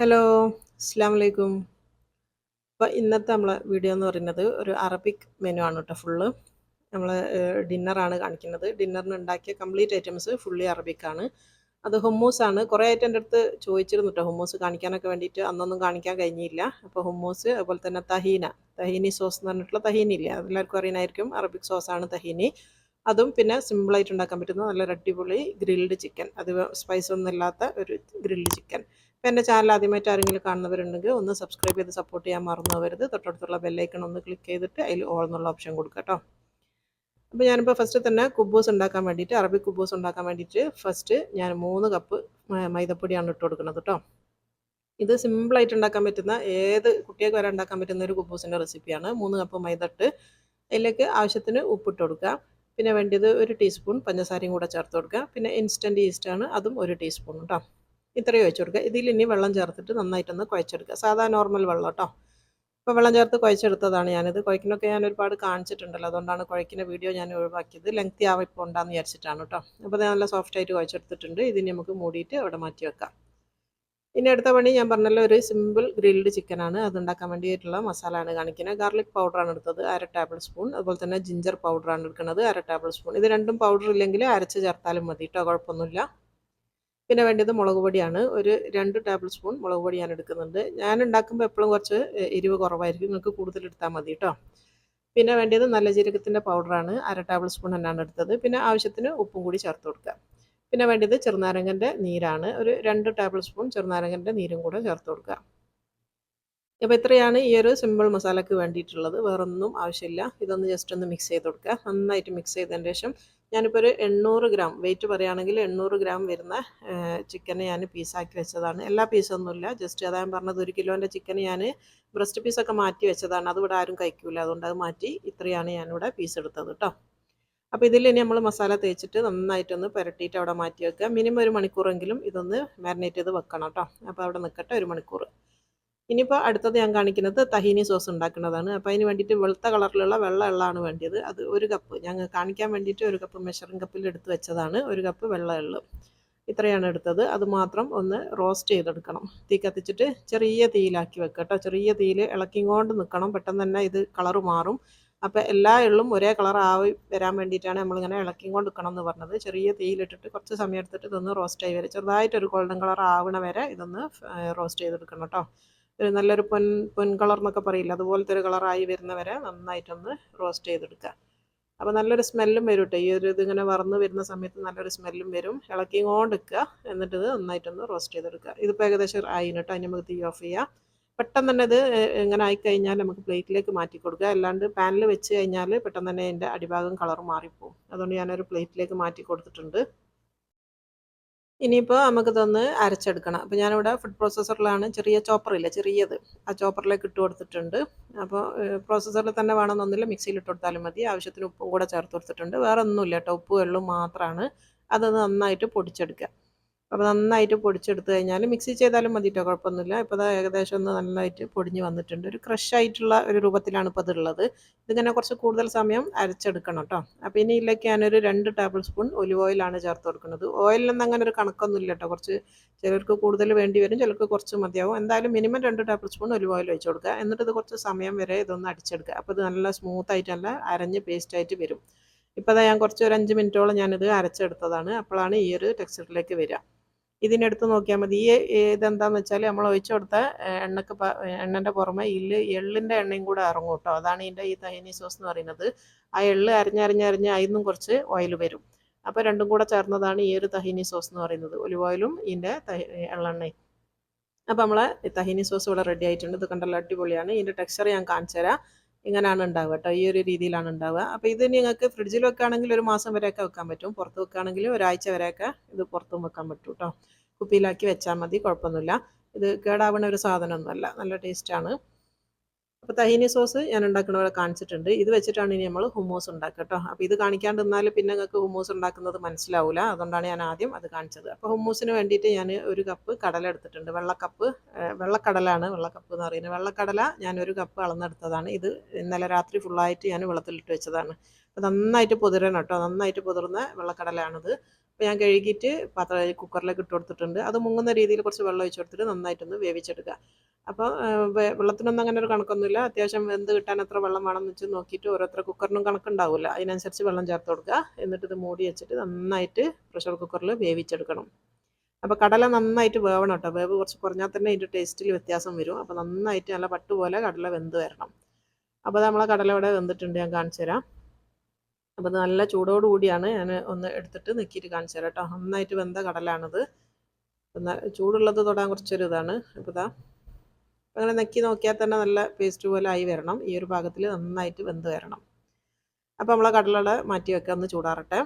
Hello, അസ്സലാമു അലൈക്കും. അപ്പോൾ ഇന്നത്തെ നമ്മളെ വീഡിയോ എന്ന് പറയുന്നത് ഒരു അറബിക് മെനു ആണ് കേട്ടോ ഫുള്ള്. നമ്മൾ ഡിന്നറാണ് കാണിക്കുന്നത്. ഡിന്നറിന് ഉണ്ടാക്കിയ കംപ്ലീറ്റ് ഐറ്റംസ് ഫുള്ളി അറബിക്കാണ്. അത് ഹുമ്മൂസാണ്. കുറേ ആയിട്ട് എൻ്റെ അടുത്ത് ചോദിച്ചിരുന്നു കേട്ടോ ഹുമ്മൂസ് കാണിക്കാനൊക്കെ വേണ്ടിയിട്ട്. അന്നൊന്നും കാണിക്കാൻ കഴിഞ്ഞില്ല. അപ്പോൾ ഹുമ്മൂസ് അതുപോലെ തന്നെ തഹീനി സോസ് എന്ന് പറഞ്ഞിട്ടുള്ള തഹീനി ഇല്ലേ, അതെല്ലാവർക്കും അറിയണമായിരിക്കും. അറബിക് സോസാണ് തഹീനി. അതും പിന്നെ സിമ്പിളായിട്ട് ഉണ്ടാക്കാൻ പറ്റുന്ന നല്ലൊരു അടിപൊളി ഗ്രിൽഡ് ചിക്കൻ, അത് സ്പൈസ് ഒന്നും ഇല്ലാത്ത ഒരു ഗ്രിൽഡ് ചിക്കൻ. അപ്പോൾ എൻ്റെ ചാനൽ ആദ്യമായിട്ട് ആരെങ്കിലും കാണുന്നവരുണ്ടെങ്കിൽ ഒന്ന് സബ്സ്ക്രൈബ് ചെയ്ത് സപ്പോർട്ട് ചെയ്യാൻ മറന്നു പോകരുത്. തൊട്ടടുത്തുള്ള ബെല്ലൈക്കൺ ഒന്ന് ക്ലിക്ക് ചെയ്തിട്ട് അതിൽ ഓൾ എന്നുള്ള ഓപ്ഷൻ കൊടുക്കുക കേട്ടോ. അപ്പോൾ ഞാനിപ്പോൾ ഫസ്റ്റ് തന്നെ കുബൂസ് ഉണ്ടാക്കാൻ വേണ്ടിയിട്ട്, അറബിക് കുബൂസ് ഉണ്ടാക്കാൻ വേണ്ടിയിട്ട് ഫസ്റ്റ് ഞാൻ 3 കപ്പ് മൈദപ്പൊടിയാണ് ഇട്ട് കൊടുക്കുന്നത് കേട്ടോ. ഇത് സിമ്പിളായിട്ട് ഉണ്ടാക്കാൻ പറ്റുന്ന, ഏത് കുട്ടികൾക്ക് വരെ ഉണ്ടാക്കാൻ പറ്റുന്ന ഒരു കുബൂസിൻ്റെ റെസിപ്പിയാണ്. 3 കപ്പ് മൈദ ഇട്ട് അതിലേക്ക് ആവശ്യത്തിന് ഉപ്പിട്ട് കൊടുക്കുക. പിന്നെ വേണ്ടത് 1 ടീസ്പൂൺ പഞ്ചസാരയും കൂടെ ചേർത്ത് കൊടുക്കുക. പിന്നെ ഇൻസ്റ്റൻറ്റ് ഈസ്റ്റാണ്, അതും 1 ടീസ്പൂൺ കേട്ടോ. ഇത്രയും ഒഴിച്ച് കൊടുക്കുക. ഇതിൽ ഇനി വെള്ളം ചേർത്തിട്ട് നന്നായിട്ടൊന്ന് കുഴച്ചെടുക്കുക. സാധാ നോർമൽ വെള്ളം കേട്ടോ. അപ്പോൾ വെള്ളം ചേർത്ത് കുഴച്ചെടുത്തതാണ് ഞാനിത്. കുഴക്കിനൊക്കെ ഞാൻ ഒരുപാട് കാണിച്ചിട്ടുണ്ടല്ലോ, അതുകൊണ്ടാണ് കുഴക്കുന്ന വീഡിയോ ഞാൻ ഒഴിവാക്കിയത്. ലെങ്തി ആവിപ്പോൾ ഉണ്ടാന്ന് വിചാരിച്ചിട്ടാണ് കേട്ടോ. അപ്പോൾ അത് നല്ല സോഫ്റ്റായിട്ട് കുഴച്ചെടുത്തിട്ടുണ്ട്. ഇതിന് നമുക്ക് മൂടിയിട്ട് അവിടെ മാറ്റി വെക്കാം. ഇനി അടുത്ത പണി ഞാൻ പറഞ്ഞല്ലോ, ഒരു സിമ്പിൾ ഗ്രിൽഡ് ചിക്കനാണ്. അതുണ്ടാക്കാൻ വേണ്ടിയിട്ടുള്ള മസാലയാണ് കാണിക്കുന്നത്. ഗാർലിക് പൗഡറാണ് എടുത്തത് 1/2 ടേബിൾ സ്പൂൺ. അതുപോലെ തന്നെ ജിഞ്ചർ പൗഡറാണ് എടുക്കുന്നത് 1/2 ടേബിൾ സ്പൂൺ. ഇത് രണ്ടും പൗഡർ ഇല്ലെങ്കിൽ അരച്ച് ചേർത്താലും മതി കേട്ടോ, കുഴപ്പമൊന്നുമില്ല. പിന്നെ വേണ്ടത് മുളക് പൊടിയാണ്. ഒരു 2 ടേബിൾ സ്പൂൺ മുളക് പൊടി ഞാൻ എടുക്കുന്നുണ്ട്. ഞാൻ ഉണ്ടാക്കുമ്പോൾ എപ്പോഴും കുറച്ച് എരിവ് കുറവായിരിക്കും, നിങ്ങൾക്ക് കൂടുതൽ എടുത്താൽ മതി കേട്ടോ. പിന്നെ വേണ്ടത് നല്ല ജീരകത്തിൻ്റെ പൗഡറാണ് 1/2 ടേബിൾ സ്പൂൺ എന്നാണ് എടുത്തത്. പിന്നെ ആവശ്യത്തിന് ഉപ്പും കൂടി ചേർത്ത് കൊടുക്കുക. പിന്നെ വേണ്ടത് ചെറുനാരങ്ങൻ്റെ നീരാണ്. ഒരു 2 ടേബിൾ സ്പൂൺ ചെറുനാരങ്ങൻ്റെ നീരും കൂടെ ചേർത്ത് കൊടുക്കുക. അപ്പോൾ ഇത്രയാണ് ഈ ഒരു സിമ്പിൾ മസാലയ്ക്ക് വേണ്ടിയിട്ടുള്ളത്. വേറൊന്നും ആവശ്യമില്ല. ഇതൊന്ന് ജസ്റ്റ് ഒന്ന് മിക്സ് ചെയ്ത് കൊടുക്കുക. നന്നായിട്ട് മിക്സ് ചെയ്തതിന് ശേഷം ഞാനിപ്പോൾ ഒരു 800 ഗ്രാം വെയിറ്റ് പറയുകയാണെങ്കിൽ 800 ഗ്രാം വരുന്ന ചിക്കനെ ഞാൻ പീസാക്കി വെച്ചതാണ്. എല്ലാ പീസൊന്നുമില്ല, ജസ്റ്റ് അതാ ഞാൻ പറഞ്ഞത്, 1 കിലോൻ്റെ ചിക്കന് ഞാൻ ബ്രസ്റ്റ് പീസൊക്കെ മാറ്റി വെച്ചതാണ്. അതിവിടെ ആരും കഴിക്കില്ല, അതുകൊണ്ട് അത് മാറ്റി ഇത്രയാണ് ഞാനിവിടെ പീസ് എടുത്തത് കേട്ടോ. അപ്പോൾ ഇതിൽ ഇനി നമ്മൾ മസാല തേച്ചിട്ട് നന്നായിട്ടൊന്ന് പുരട്ടിയിട്ട് അവിടെ മാറ്റി വെക്കുക. മിനിമം 1 മണിക്കൂറെങ്കിലും ഇതൊന്ന് മാരിനേറ്റ് ചെയ്ത് വെക്കണം കേട്ടോ. അപ്പോൾ അവിടെ നിൽക്കട്ടെ 1 മണിക്കൂർ. ഇനിയിപ്പോൾ അടുത്തത് ഞാൻ കാണിക്കുന്നത് തഹീനി സോസ് ഉണ്ടാക്കുന്നതാണ്. അപ്പോൾ അതിന് വേണ്ടിയിട്ട് വെളുത്ത കളറിലുള്ള വെള്ള എള്ളാണ് വേണ്ടത്. അത് 1 കപ്പ് ഞങ്ങൾ കാണിക്കാൻ വേണ്ടിയിട്ട് 1 കപ്പ് മെഷറിംഗ് കപ്പിൽ എടുത്ത് വെച്ചതാണ്. 1 കപ്പ് വെള്ള എള്ള് ഇത്രയാണ് എടുത്തത്. അത് മാത്രം ഒന്ന് റോസ്റ്റ് ചെയ്തെടുക്കണം. തീ കത്തിച്ചിട്ട് ചെറിയ തീയിലാക്കി വെക്കുക കേട്ടോ. ചെറിയ തീയിൽ ഇളക്കിക്കൊണ്ട് നിൽക്കണം, പെട്ടെന്ന് തന്നെ ഇത് കളറ് മാറും. അപ്പോൾ എല്ലാ എള്ളും ഒരേ കളർ ആയി വരാൻ വേണ്ടിയിട്ടാണ് നമ്മളിങ്ങനെ ഇളക്കിക്കൊണ്ട് നിൽക്കണം എന്ന് പറഞ്ഞത്. ചെറിയ തീയിലിട്ടിട്ട് കുറച്ച് സമയം എടുത്തിട്ട് ഇതൊന്ന് റോസ്റ്റായി വരും. ചെറുതായിട്ടൊരു ഗോൾഡൻ കളർ ആവണ വരെ ഇതൊന്ന് റോസ്റ്റ് ചെയ്തെടുക്കണം കേട്ടോ. ഒരു നല്ലൊരു പൊൻ കളർ എന്നൊക്കെ പറയില്ല, അതുപോലത്തെ ഒരു കളറായി വരുന്ന വരെ നന്നായിട്ടൊന്ന് റോസ്റ്റ് ചെയ്തെടുക്കുക. അപ്പോൾ നല്ലൊരു സ്മെല്ലും വരും കേട്ടോ. ഈ ഒരു ഇതിങ്ങനെ വറന്ന് വരുന്ന സമയത്ത് നല്ലൊരു സ്മെല്ലും വരും. ഇളക്കിക്കൊണ്ട് നിൽക്കുക, എന്നിട്ട് ഇത് നന്നായിട്ടൊന്ന് റോസ്റ്റ് ചെയ്തെടുക്കുക. ഇതിപ്പോൾ ഏകദേശം ആയിന് കേട്ടോ. അതിന് നമുക്ക് തീ ഓഫ് ചെയ്യുക. പെട്ടെന്ന് തന്നെ ഇത് ഇങ്ങനെ ആയിക്കഴിഞ്ഞാൽ നമുക്ക് പ്ലേറ്റിലേക്ക് മാറ്റി കൊടുക്കുക. അല്ലാണ്ട് പാനിൽ വെച്ച് കഴിഞ്ഞാൽ പെട്ടെന്ന് തന്നെ അതിൻ്റെ അടിഭാഗം കളർ മാറിപ്പോവും. അതുകൊണ്ട് ഞാനൊരു പ്ലേറ്റിലേക്ക് മാറ്റി കൊടുത്തിട്ടുണ്ട്. ഇനിയിപ്പോൾ നമുക്കിതൊന്ന് അരച്ചെടുക്കണം. അപ്പോൾ ഞാനിവിടെ ഫുഡ് പ്രോസസ്സറിലാണ്, ചെറിയ ചോപ്പറില്ല ചെറിയത്, ആ ചോപ്പറിലേക്ക് ഇട്ട് കൊടുത്തിട്ടുണ്ട്. അപ്പോൾ പ്രോസസ്സറിൽ തന്നെ വേണമെന്നൊന്നുമില്ല, മിക്സിയിൽ ഇട്ട് കൊടുത്താലും മതി. ആവശ്യത്തിന് ഉപ്പും കൂടെ ചേർത്ത് കൊടുത്തിട്ടുണ്ട്. വേറെ ഒന്നുമില്ല കേട്ടോ, ഉപ്പും വെള്ളവും മാത്രമാണ്. അതൊന്ന് നന്നായിട്ട് പൊടിച്ചെടുക്കുക. അപ്പോൾ നന്നായിട്ട് പൊടിച്ചെടുത്ത് കഴിഞ്ഞാൽ മിക്സി ചെയ്താലും മതി കേട്ടോ, കുഴപ്പമൊന്നുമില്ല. ഇപ്പോൾ അത് ഏകദേശം ഒന്ന് നന്നായിട്ട് പൊടിഞ്ഞ് വന്നിട്ടുണ്ട്. ഒരു ക്രഷ് ആയിട്ടുള്ള ഒരു രൂപത്തിലാണ് ഇപ്പോൾ അതുള്ളത്. ഇതിങ്ങനെ കുറച്ച് കൂടുതൽ സമയം അരച്ചെടുക്കണം കേട്ടോ. അപ്പോൾ ഇനി ഇതിലേക്ക് ഞാനൊരു 2 ടേബിൾ സ്പൂൺ ഒലിവ് ഓയിലാണ് ചേർത്ത് കൊടുക്കുന്നത്. ഓയിലിനൊന്നും അങ്ങനെ ഒരു കണക്കൊന്നുമില്ല കേട്ടോ. കുറച്ച് ചിലർക്ക് കൂടുതൽ വേണ്ടി വരും, ചിലർക്ക് കുറച്ച് മതിയാവും. എന്തായാലും minimum 2 table spoon olive oil ഒഴിച്ച് കൊടുക്കുക. എന്നിട്ട് ഇത് കുറച്ച് സമയം വരെ ഇതൊന്ന് അടിച്ചെടുക്കുക. അപ്പോൾ ഇത് നല്ല സ്മൂത്തായിട്ട് നല്ല അരഞ്ഞ് പേസ്റ്റായിട്ട് വരും. ഇപ്പോൾ അതാ ഞാൻ കുറച്ച് ഒരു 5 മിനിറ്റോളം ഞാനിത് അരച്ചെടുത്തതാണ്. അപ്പോഴാണ് ഈ ഒരു ടെക്സ്ചറിലേക്ക് വരിക. ഇതിനെടുത്ത് നോക്കിയാൽ മതി. ഇതെന്താണെന്ന് വെച്ചാൽ നമ്മൾ ഒഴിച്ചു കൊടുത്ത എണ്ണൻ്റെ പുറമെ എള്ളിൻ്റെ എണ്ണയും കൂടെ ഇറങ്ങും കേട്ടോ. അതാണ് ഇതിൻ്റെ ഈ തഹീനി സോസ് എന്ന് പറയുന്നത്. ആ എള്ള് അരിഞ്ഞ് അതിന്നും കുറച്ച് ഓയിൽ വരും. അപ്പോൾ രണ്ടും കൂടെ ചേർന്നതാണ് ഈ ഒരു തഹീനി സോസ് എന്ന് പറയുന്നത്, ഒലിവ് ഓയിലും ഇതിൻ്റെ എള്ളെണ്ണയും. അപ്പോൾ നമ്മളെ തഹീനി സോസ് ഇവിടെ റെഡി ആയിട്ടുണ്ട്. ഇത് കണ്ടല്ലോ, അടിപൊളിയാണ്. ഇതിൻ്റെ ടെക്സ്ചർ ഞാൻ കാണിച്ചു തരാം. ഇങ്ങനെയാണ് ഉണ്ടാവുക കേട്ടോ, ഈ ഒരു രീതിയിലാണ് ഉണ്ടാവുക. അപ്പോൾ ഇത് നിങ്ങൾക്ക് ഫ്രിഡ്ജിൽ വെക്കുകയാണെങ്കിൽ 1 മാസം വരെയൊക്കെ വെക്കാൻ പറ്റും. പുറത്ത് വെക്കുകയാണെങ്കിൽ ഒരാഴ്ച വരെയൊക്കെ ഇത് പുറത്തും വെക്കാൻ പറ്റും കേട്ടോ. കുപ്പിയിലാക്കി വെച്ചാൽ മതി, കുഴപ്പമൊന്നുമില്ല. ഇത് കേടാവുന്ന ഒരു സാധനമൊന്നുമല്ല, നല്ല ടേസ്റ്റാണ്. അപ്പോൾ തഹീനി സോസ് ഞാൻ ഉണ്ടാക്കുന്നവരെ കാണിച്ചിട്ടുണ്ട്. ഇത് വെച്ചിട്ടാണ് ഇനി നമ്മൾ ഹുമ്മൂസ് ഉണ്ടാക്കുക കേട്ടോ. അപ്പോൾ ഇത് കാണിക്കാണ്ടിരുന്നാൽ പിന്നെ നിങ്ങൾക്ക് ഹുമ്മൂസ് ഉണ്ടാക്കുന്നത് മനസ്സിലാവില്ല, അതുകൊണ്ടാണ് ഞാൻ ആദ്യം അത് കാണിച്ചത്. അപ്പോൾ ഹുമ്മൂസിന് വേണ്ടിയിട്ട് ഞാൻ 1 കപ്പ് കടല എടുത്തിട്ടുണ്ട്. വെള്ളക്കടലാണ്, വെള്ളക്കപ്പ് എന്ന് പറയുന്നത്. വെള്ളക്കടല ഞാൻ 1 കപ്പ് അളന്നെടുത്തതാണ്. ഇത് ഇന്നലെ രാത്രി ഫുള്ളായിട്ട് ഞാൻ വെള്ളത്തിലിട്ട് വെച്ചതാണ്. അപ്പോൾ നന്നായിട്ട് പൊതിരണം കേട്ടോ, നന്നായിട്ട് പൊതിർന്ന വെള്ളക്കടലാണിത്. അപ്പോൾ ഞാൻ കഴുകിയിട്ട് കുക്കറിലേക്ക് ഇട്ട് കൊടുത്തിട്ടുണ്ട്. അത് മുങ്ങുന്ന രീതിയിൽ കുറച്ച് വെള്ളം ഒഴിച്ച് കൊടുത്തിട്ട് നന്നായിട്ടൊന്ന് വേവിച്ചെടുക്കുക. അപ്പോൾ വെള്ളത്തിനൊന്നും അങ്ങനെ ഒരു കണക്കൊന്നുമില്ല. അത്യാവശ്യം വെന്ത് കിട്ടാൻ എത്ര വെള്ളം വേണമെന്ന് വെച്ച് നോക്കിയിട്ട് ഓരോരുത്തർ കുക്കറിനും കണക്കുണ്ടാവില്ല. അതിനനുസരിച്ച് വെള്ളം ചേർത്ത് കൊടുക്കുക. എന്നിട്ട് ഇത് മൂടി വെച്ചിട്ട് നന്നായിട്ട് പ്രഷർ കുക്കറിൽ വേവിച്ചെടുക്കണം. അപ്പോൾ കടല നന്നായിട്ട് വേവണം കേട്ടോ. വേവ് കുറച്ച് കുറഞ്ഞാൽ തന്നെ ഇതിൻ്റെ ടേസ്റ്റിൽ വ്യത്യാസം വരും. അപ്പോൾ നന്നായിട്ട് നല്ല പട്ടുപോലെ കടല വെന്ത് വരണം. അപ്പോൾ നമ്മളെ കടല ഇവിടെ വെന്തിട്ടുണ്ട്, ഞാൻ കാണിച്ചു തരാം. അപ്പോൾ അത് നല്ല ചൂടോടുകൂടിയാണ് ഞാൻ ഒന്ന് എടുത്തിട്ട് നെക്കിയിട്ട് കാണിച്ചു തരാം കേട്ടോ. നന്നായിട്ട് വെന്ത കടലാണിത്. ചൂടുള്ളത് തൊടാൻ കുറച്ചൊരു ഇതാണ്. അപ്പോൾ ഇതാ അങ്ങനെ നെക്കി നോക്കിയാൽ തന്നെ നല്ല പേസ്റ്റ് പോലെ ആയി വരണം. ഈ ഒരു പാകത്തിൽ നന്നായിട്ട് വെന്ത് വരണം. അപ്പോൾ നമ്മളെ കടലയുടെ മാറ്റി വെക്കുക, ഒന്ന് ചൂടാറട്ടെ.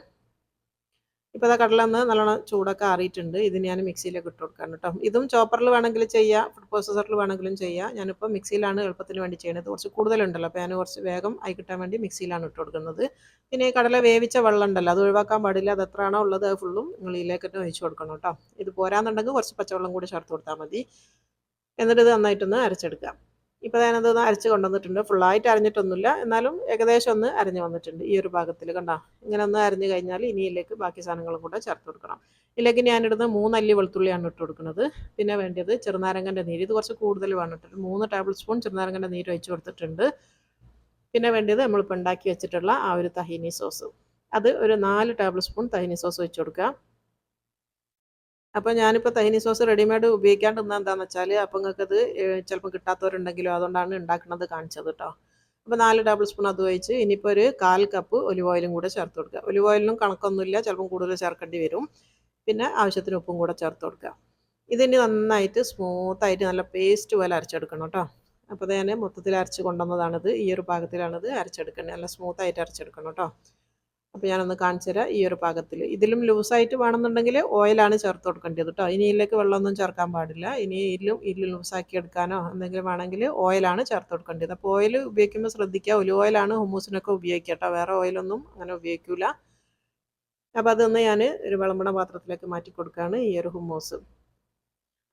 ഇപ്പോൾ ഇതാ കടല ഒന്ന് നല്ലോണം ചൂടൊക്കെ ആറിയിട്ടുണ്ട്. ഇത് ഞാൻ മിക്സിയിലേക്ക് ഇട്ട് കൊടുക്കാണ് കേട്ടോ. ഇതും ചോപ്പറിൽ വേണമെങ്കിൽ ചെയ്യാം, ഫുഡ് പ്രോസസ്സറിൽ വേണമെങ്കിലും ചെയ്യാം. ഞാനിപ്പോൾ മിക്സിയിലാണ് എളുപ്പത്തിന് വേണ്ടി ചെയ്യുന്നത്. കുറച്ച് കൂടുതലുണ്ടല്ലോ, അപ്പോൾ ഞാൻ കുറച്ച് വേഗം ആയി കിട്ടാൻ വേണ്ടി മിക്സിയിലാണ് ഇട്ട് കൊടുക്കുന്നത്. പിന്നെ ഈ കടല വേവിച്ച വെള്ളം ഉണ്ടല്ലോ, അത് ഒഴിവാക്കാൻ പാടില്ല. അത് എത്രയാണോ ഉള്ളത് അത് ഫുള്ളും നിങ്ങൾ ഇതിലേക്ക് തന്നെ ഒഴിച്ച് കൊടുക്കണം കേട്ടോ. ഇത് പോരാന്നുണ്ടെങ്കിൽ കുറച്ച് പച്ചവെള്ളം കൂടി ചേർത്ത് കൊടുത്താൽ മതി. എന്നിട്ട് ഇത് നന്നായിട്ടൊന്ന് അരച്ചെടുക്കാം. ഇപ്പോൾ ഞാനതൊന്ന് അരച്ച് കൊണ്ടുവന്നിട്ടുണ്ട്. ഫുള്ളായിട്ട് അരഞ്ഞിട്ടൊന്നുമില്ല, എന്നാലും ഏകദേശം ഒന്ന് അരഞ്ഞ് വന്നിട്ടുണ്ട്. ഈ ഒരു ഭാഗത്തിൽ കണ്ടോ, ഇങ്ങനെ ഒന്ന് അരഞ്ഞ് കഴിഞ്ഞാൽ ഇനി ഇതിലേക്ക് ബാക്കി സാധനങ്ങളും കൂടെ ചേർത്ത് കൊടുക്കണം. ഇതിലേക്ക് ഞാനിടുന്ന 3 അല്ലി വെളുത്തുള്ളിയാണ് ഇട്ട് കൊടുക്കുന്നത്. പിന്നെ വേണ്ടത് ചെറുനാരങ്ങൻ്റെ നീര്, ഇത് കുറച്ച് കൂടുതൽ വേണ്ടിട്ട് 3 ടേബിൾ സ്പൂൺ ചെറുനാരങ്ങൻ്റെ നീര് ഒഴിച്ച് കൊടുത്തിട്ടുണ്ട്. പിന്നെ വേണ്ടത് നമ്മളിപ്പോൾ ഉണ്ടാക്കി വെച്ചിട്ടുള്ള ആ ഒരു തഹീനി സോസ്, അത് ഒരു 4 ടേബിൾ സ്പൂൺ തഹീനി സോസ് ഒഴിച്ച് കൊടുക്കുക. അപ്പോൾ ഞാനിപ്പോൾ തഹീനി സോസ് റെഡിമെയ്ഡ് ഉപയോഗിക്കാണ്ടിരുന്നത് എന്താണെന്ന് വെച്ചാൽ, അപ്പോൾ നിങ്ങൾക്കത് ചിലപ്പോൾ കിട്ടാത്തവരുണ്ടെങ്കിലോ, അതുകൊണ്ടാണ് ഉണ്ടാക്കുന്നത് കാണിച്ചത് കേട്ടോ. അപ്പോൾ 4 ടേബിൾ സ്പൂൺ അത് ഒഴിച്ച് ഇനിയിപ്പോൾ ഒരു 1/4 കപ്പ് ഒലിവ് ഓയിലും കൂടെ ചേർത്ത് കൊടുക്കുക. ഒലിവ് ഓയിലിനും കണക്കൊന്നുമില്ല, ചിലപ്പം കൂടുതൽ ചേർക്കേണ്ടി വരും. പിന്നെ ആവശ്യത്തിന് ഉപ്പും കൂടെ ചേർത്ത് കൊടുക്കുക. ഇതിനി നന്നായിട്ട് സ്മൂത്തായിട്ട് നല്ല പേസ്റ്റ് പോലെ അരച്ചെടുക്കണം കേട്ടോ. അപ്പോൾ അത് ഞാൻ മൊത്തത്തിൽ അരച്ച് കൊണ്ടുവന്നതാണിത്. ഈ ഒരു പാകത്തിലാണിത് അരച്ചെടുക്കേണ്ടത്. നല്ല സ്മൂത്തായിട്ട് അരച്ചെടുക്കണം കേട്ടോ. അപ്പോൾ ഞാനൊന്ന് കാണിച്ചു തരാം ഈ ഒരു പാകത്തിൽ. ഇതിലും ലൂസായിട്ട് വേണമെന്നുണ്ടെങ്കിൽ ഓയിലാണ് ചേർത്ത് കൊടുക്കേണ്ടത് കേട്ടോ. ഇനി ഇതിലേക്ക് വെള്ളമൊന്നും ചേർക്കാൻ പാടില്ല. ഇനി ഇതിൽ ലൂസാക്കി എടുക്കാനോ എന്തെങ്കിലും വേണമെങ്കിൽ ഓയിലാണ് ചേർത്ത് കൊടുക്കേണ്ടത്. അപ്പോൾ ഓയിൽ ഉപയോഗിക്കുമ്പോൾ ശ്രദ്ധിക്കുക, ഒലിവ് ഓയിലാണ് ഹുമ്മൂസിനൊക്കെ ഉപയോഗിക്കുക കേട്ടോ. വേറെ ഓയിലൊന്നും അങ്ങനെ ഉപയോഗിക്കില്ല. അപ്പോൾ അതൊന്ന് ഞാൻ ഒരു വിളമ്പണ പാത്രത്തിലേക്ക് മാറ്റി കൊടുക്കുകയാണ് ഈ ഒരു ഹുമ്മൂസ്.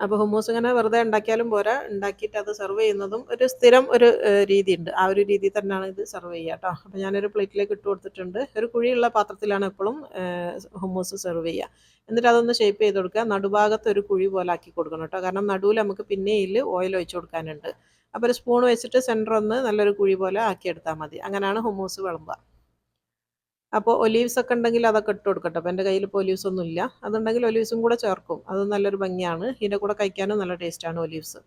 അപ്പോൾ ഹുമ്മൂസ് ഇങ്ങനെ വെറുതെ ഉണ്ടാക്കിയാലും പോരാ, ഉണ്ടാക്കിയിട്ട് അത് സെർവ് ചെയ്യുന്നതും ഒരു സ്ഥിരം ഒരു രീതിയുണ്ട്. ആ ഒരു രീതിയിൽ തന്നെയാണ് ഇത് സെർവ് ചെയ്യുക കേട്ടോ. അപ്പോൾ ഞാനൊരു പ്ലേറ്റിലേക്ക് ഇട്ട് കൊടുത്തിട്ടുണ്ട്. ഒരു കുഴിയുള്ള പാത്രത്തിലാണ് എപ്പോഴും ഹുമ്മൂസ് സെർവ് ചെയ്യുക. എന്നിട്ട് അതൊന്ന് ഷേപ്പ് ചെയ്ത് കൊടുക്കുക. നടുഭാഗത്ത് ഒരു കുഴി പോലെ ആക്കി കൊടുക്കണം കേട്ടോ. കാരണം നടുവിൽ നമുക്ക് പിന്നെ ഇതിൽ ഓയിൽ ഒഴിച്ച് കൊടുക്കാനുണ്ട്. അപ്പോൾ ഒരു സ്പൂൺ വെച്ചിട്ട് സെൻറ്റർ ഒന്ന് നല്ലൊരു കുഴി പോലെ ആക്കിയെടുത്താൽ മതി. അങ്ങനെയാണ് ഹുമ്മൂസ് വിളമ്പുക. അപ്പോൾ ഒലീവ്സ് ഒക്കെ ഉണ്ടെങ്കിൽ അതൊക്കെ ഇട്ട് കൊടുക്കട്ടെ. അപ്പോൾ എൻ്റെ കയ്യിൽ ഇപ്പോൾ ഒലീവ്സ് ഒന്നും ഇല്ല. അതുണ്ടെങ്കിൽ ഒലീവ്സും കൂടെ ചേർക്കും. അത് നല്ലൊരു ഭംഗിയാണ്. ഇതിൻ്റെ കൂടെ കഴിക്കാനും നല്ല ടേസ്റ്റാണ് ഒലീവ്സ്.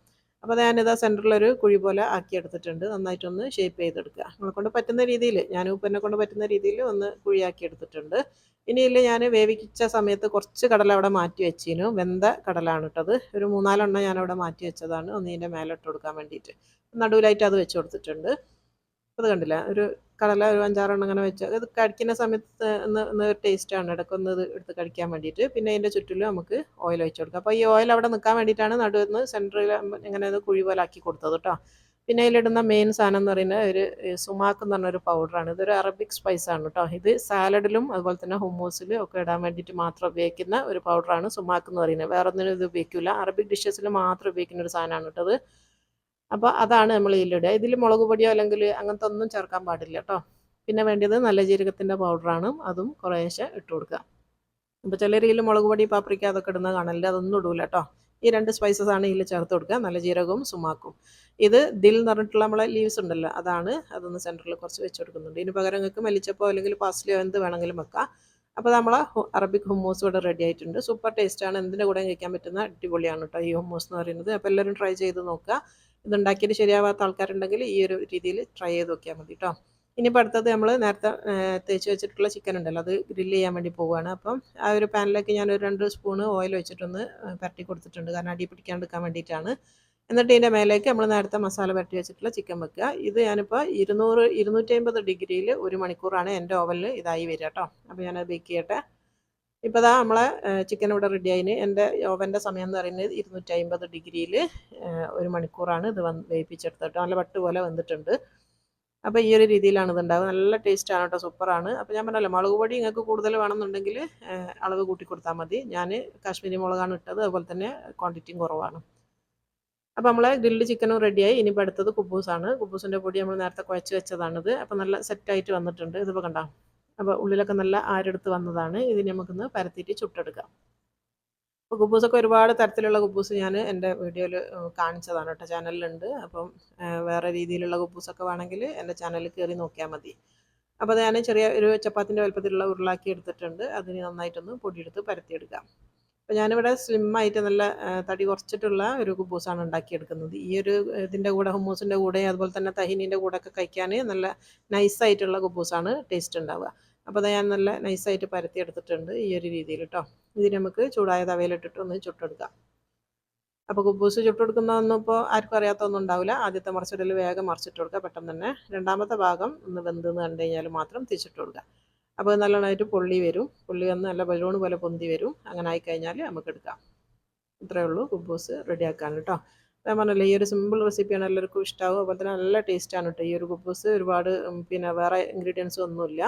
അപ്പോൾ ഞാനിതാ സെൻറ്ററിലൊരു കുഴി പോലെ ആക്കി എടുത്തിട്ടുണ്ട്. നന്നായിട്ടൊന്ന് ഷേപ്പ് ചെയ്തെടുക്കുക. നമ്മളെ കൊണ്ട് പറ്റുന്ന രീതിയിൽ, ഞാനിപ്പോൾ എന്നെ കൊണ്ട് പറ്റുന്ന രീതിയിൽ ഒന്ന് കുഴിയാക്കി എടുത്തിട്ടുണ്ട്. ഇനി ഇതിൽ ഞാൻ വേവിച്ച സമയത്ത് കുറച്ച് കടല അവിടെ മാറ്റി വെച്ചിരുന്നു. വെന്ത കടലാണ് ഇട്ടത്. ഒരു 3-4 ഞാനവിടെ മാറ്റി വെച്ചതാണ്. ഒന്ന് ഇതിൻ്റെ മേലെ ഇട്ട് കൊടുക്കാൻ വേണ്ടിയിട്ട്. നടുവിലായിട്ട് അത് വെച്ച് കൊടുത്തിട്ടുണ്ട്. അത് കണ്ടില്ല, ഒരു കടല ഒരു 5-6 അങ്ങനെ വെച്ച് അത് കഴിക്കുന്ന സമയത്ത് ഒന്ന് ടേസ്റ്റാണ്. ഇടയ്ക്കൊന്ന് ഇത് എടുത്ത് കഴിക്കാൻ വേണ്ടിയിട്ട്. പിന്നെ അതിൻ്റെ ചുറ്റിലും നമുക്ക് ഓയിൽ ഒഴിച്ച് കൊടുക്കാം. അപ്പോൾ ഈ ഓയിൽ അവിടെ നിൽക്കാൻ വേണ്ടിയിട്ടാണ് നടുവിന്ന് സെൻറ്ററിൽ ഇങ്ങനെ ഇത് കുഴി പോലെ ആക്കി കൊടുത്തത് കേട്ടോ. പിന്നെ അതിലിടുന്ന മെയിൻ സാധനം എന്ന് പറയുന്നത് ഒരു സുമാക്ക് എന്ന് പറഞ്ഞൊരു പൗഡറാണ്. ഇതൊരു അറബിക് സ്പൈസാണ് കേട്ടോ. ഇത് സാലഡിലും അതുപോലെ തന്നെ ഹുമ്മൂസിലും ഒക്കെ ഇടാൻ വേണ്ടിയിട്ട് മാത്രം ഉപയോഗിക്കുന്ന ഒരു പൗഡറാണ് സുമാക്ക് എന്ന് പറയുന്നത്. വേറെ ഒന്നിനും ഇത് ഉപയോഗിക്കില്ല. അറബിക് ഡിഷസിൽ മാത്രം ഉപയോഗിക്കുന്ന ഒരു സാധനമാണ് കേട്ടത്. അപ്പോൾ അതാണ് നമ്മൾ ഇതിലിടുക. ഇതിൽ മുളക് പൊടിയോ അല്ലെങ്കിൽ അങ്ങനത്തെ ഒന്നും ചേർക്കാൻ പാടില്ല കേട്ടോ. പിന്നെ വേണ്ടത് നല്ല ജീരകത്തിൻ്റെ പൗഡറാണ്. അതും കുറേശ്ശെ ഇട്ട് കൊടുക്കുക. അപ്പോൾ ചിലർ ഇതിൽ മുളക് പൊടി, പാപ്രിക്ക അതൊക്കെ ഇടുന്ന കാണില്ല. അതൊന്നും ഇടൂല കേട്ടോ. ഈ 2 സ്പൈസസ് ആണ് ഇതിൽ ചേർത്ത് കൊടുക്കുക, നല്ല ജീരകവും സുമാക്കും. ഇത് ദിൽ എന്ന് പറഞ്ഞിട്ടുള്ള നമ്മളെ ലീവ്സ് ഉണ്ടല്ലോ, അതൊന്ന് സെൻറ്ററിൽ കുറച്ച് വെച്ച് കൊടുക്കുന്നുണ്ട്. ഇതിന് പകരം നിങ്ങൾക്ക് മല്ലിച്ചപ്പോ അല്ലെങ്കിൽ പാസ്ലിയോ എന്ത് വേണമെങ്കിലും വെക്കാം. അപ്പോൾ നമ്മളെ അറബിക് ഹുമ്മൂസ് ഇവിടെ റെഡി ആയിട്ടുണ്ട്. സൂപ്പർ ടേസ്റ്റാണ്. എന്തിൻ്റെ കൂടെ കഴിക്കാൻ പറ്റുന്ന അടിപൊളിയാണ് കേട്ടോ ഈ ഹുമ്മൂസ് എന്ന് പറയുന്നത്. അപ്പോൾ എല്ലാവരും ട്രൈ ചെയ്ത് നോക്കുക. ഇതുണ്ടാക്കിയിട്ട് ശരിയാവാത്ത ആൾക്കാരുണ്ടെങ്കിൽ ഈ ഒരു രീതിയിൽ ട്രൈ ചെയ്ത് നോക്കിയാൽ മതി കേട്ടോ. ഇനിയിപ്പോൾ അടുത്തത് നമ്മൾ നേരത്തെ തേച്ച് വെച്ചിട്ടുള്ള ചിക്കൻ ഉണ്ടല്ലോ, അത് ഗ്രില്ല് ചെയ്യാൻ വേണ്ടി പോവുകയാണ്. അപ്പം ആ ഒരു പാനിലേക്ക് ഞാനൊരു 2 സ്പൂണ് ഓയിൽ വെച്ചിട്ടൊന്ന് പരട്ടി കൊടുത്തിട്ടുണ്ട്. കാരണം അടി പിടിക്കാണ്ടിരിക്കാൻ വേണ്ടിയിട്ടാണ്. എന്നിട്ട് ഇതിൻ്റെ മേലേക്ക് നമ്മൾ നേരത്തെ മസാല പരട്ടി വെച്ചിട്ടുള്ള ചിക്കൻ വെക്കുക. ഇത് ഞാനിപ്പോൾ 250 ഡിഗ്രിയിൽ 1 മണിക്കൂറാണ് എൻ്റെ ഓവനിൽ ഇതായി വരിക കേട്ടോ. അപ്പോൾ ഞാനത് ബേക്ക് ചെയ്യട്ടെ. ഇപ്പോൾ ദാ നമ്മളെ ചിക്കൻ ഇവിടെ റെഡി ആയിന്. എൻ്റെ ഓവൻ്റെ സമയം എന്ന് പറയുന്നത് 250 ഡിഗ്രിയിൽ 1 മണിക്കൂറാണ് ഇത് വേവിപ്പിച്ചെടുത്തത് കേട്ടോ. നല്ല പട്ട് പോലെ വന്നിട്ടുണ്ട്. അപ്പോൾ ഈ ഒരു രീതിയിലാണ് ഇതുണ്ടാവുക. നല്ല ടേസ്റ്റാണ് കേട്ടോ, സൂപ്പറാണ്. അപ്പോൾ ഞാൻ പറഞ്ഞല്ലോ, മുളക് പൊടി നിങ്ങൾക്ക് കൂടുതൽ വേണമെന്നുണ്ടെങ്കിൽ അളവ് കൂട്ടി കൊടുത്താൽ മതി. ഞാൻ കാശ്മീരി മുളകാണ് ഇട്ടത്, അതുപോലെ തന്നെ ക്വാണ്ടിറ്റിയും കുറവാണ്. അപ്പോൾ നമ്മളെ ഗ്രിൽഡ് ചിക്കനും റെഡിയായി. ഇനിയിപ്പോൾ അടുത്തത് കുബൂസാണ്. കുബൂസിൻ്റെ പൊടി നമ്മൾ നേരത്തെ കുഴച്ച് വെച്ചതാണിത്. അപ്പോൾ നല്ല സെറ്റായിട്ട് വന്നിട്ടുണ്ട്. ഇതിപ്പോൾ കണ്ടോ, അപ്പോൾ ഉള്ളിലൊക്കെ നല്ല ആരെടുത്ത് വന്നതാണ്. ഇതിന് നമുക്കൊന്ന് പരത്തിയിട്ട് ചുട്ടെടുക്കാം. അപ്പോൾ കുബൂസൊക്കെ ഒരുപാട് തരത്തിലുള്ള കുബൂസ് ഞാൻ എൻ്റെ വീഡിയോയിൽ കാണിച്ചതാണ് കേട്ടോ, ചാനലിലുണ്ട്. അപ്പം വേറെ രീതിയിലുള്ള കുബൂസൊക്കെ വേണമെങ്കിൽ എൻ്റെ ചാനലിൽ കയറി നോക്കിയാൽ മതി. അപ്പോൾ അത് ഞാൻ ചെറിയ ഒരു ചപ്പാത്തിൻ്റെ വലുപ്പത്തിലുള്ള ഉരുളാക്കി എടുത്തിട്ടുണ്ട്. അതിന് നന്നായിട്ടൊന്ന് പൊടിയെടുത്ത് പരത്തിയെടുക്കാം. അപ്പോൾ ഞാനിവിടെ സ്ലിമ്മായിട്ട് നല്ല തടി കുറച്ചിട്ടുള്ള ഒരു കുബൂസാണ് ഉണ്ടാക്കിയെടുക്കുന്നത്. ഈ ഒരു ഇതിൻ്റെ കൂടെ ഹുമ്മൂസിൻ്റെ കൂടെ അതുപോലെ തന്നെ തഹീനീൻ്റെ കൂടെ ഒക്കെ കഴിക്കാൻ നല്ല നൈസായിട്ടുള്ള കുബൂസാണ് ടേസ്റ്റ് ഉണ്ടാവുക. അപ്പോൾ അത് ഞാൻ നല്ല നൈസായിട്ട് പരത്തിയെടുത്തിട്ടുണ്ട് ഈ ഒരു രീതിയിൽ കേട്ടോ. ഇതിന് നമുക്ക് ചൂടായ തവയിലിട്ടിട്ട് ഒന്ന് ചുട്ടെടുക്കാം. അപ്പോൾ കുബൂസ് ചുട്ടെടുക്കുന്നതൊന്നും ഇപ്പോൾ ആർക്കും അറിയാത്തൊന്നും ഉണ്ടാവില്ല. ആദ്യത്തെ മറിച്ചിടൽ വേഗം മറിച്ചിട്ട് കൊടുക്കുക പെട്ടെന്ന് തന്നെ. രണ്ടാമത്തെ ഭാഗം ഒന്ന് വെന്തെന്ന് കണ്ടു കഴിഞ്ഞാൽ മാത്രം തിരിച്ചിട്ട് കൊടുക്കുക. അപ്പോൾ നല്ലോണമായിട്ട് പൊള്ളി വരും. പൊള്ളി വന്ന് നല്ല ബലൂൺ പോലെ പൊന്തി വരും. അങ്ങനെ ആയിക്കഴിഞ്ഞാൽ നമുക്ക് എടുക്കാം. ഇത്രയേ ഉള്ളൂ കുബൂസ് റെഡിയാക്കാൻ കേട്ടോ. ഞാൻ പറഞ്ഞില്ലേ, ഈ ഒരു സിമ്പിൾ റെസിപ്പിയാണ് എല്ലാവർക്കും ഇഷ്ടമാവും. അതുപോലെ തന്നെ നല്ല ടേസ്റ്റാണ് കേട്ടോ ഈ ഒരു കുബൂസ്. ഒരുപാട് പിന്നെ വേറെ ഇൻഗ്രീഡിയൻസും ഒന്നുമില്ല.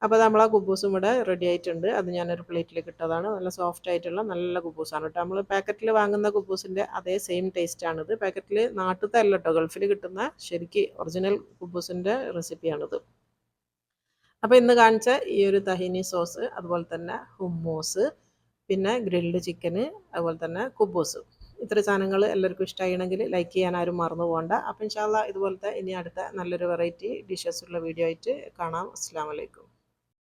അപ്പോൾ നമ്മളെ കുബൂസും ഇവിടെ റെഡി ആയിട്ടുണ്ട്. അത് ഞാനൊരു പ്ലേറ്റിലേക്ക് ഇട്ടതാണ്. നല്ല സോഫ്റ്റ് ആയിട്ടുള്ള നല്ല കുബൂസാണ് കേട്ടോ. നമ്മൾ പാക്കറ്റിൽ വാങ്ങുന്ന കുബൂസിൻ്റെ അതേ സെയിം ടേസ്റ്റാണിത്. പാക്കറ്റിൽ നാട്ടിലത്തെ അല്ല കേട്ടോ, ഗൾഫിൽ കിട്ടുന്ന ശരിക്ക് ഒറിജിനൽ കുബൂസിൻ്റെ റെസിപ്പിയാണിത്. അപ്പോൾ ഇന്ന് കാണിച്ച ഈ ഒരു തഹീനി സോസ്, അതുപോലെ തന്നെ ഹുമ്മൂസ്, പിന്നെ ഗ്രിൽഡ് ചിക്കന്, അതുപോലെ തന്നെ കുബൂസ്, ഇത്ര സാധനങ്ങൾ എല്ലാവർക്കും ഇഷ്ടമാണെങ്കിൽ ലൈക്ക് ചെയ്യാൻ ആരും മറന്നു പോകണ്ട. അപ്പോൾ ഇൻഷാ അല്ലാഹ് ഇതുപോലത്തെ ഇനി അടുത്ത നല്ലൊരു വെറൈറ്റി ഡിഷസ് ഉള്ള വീഡിയോ ആയിട്ട് കാണാം. അസ്സലാമു അലൈക്കും.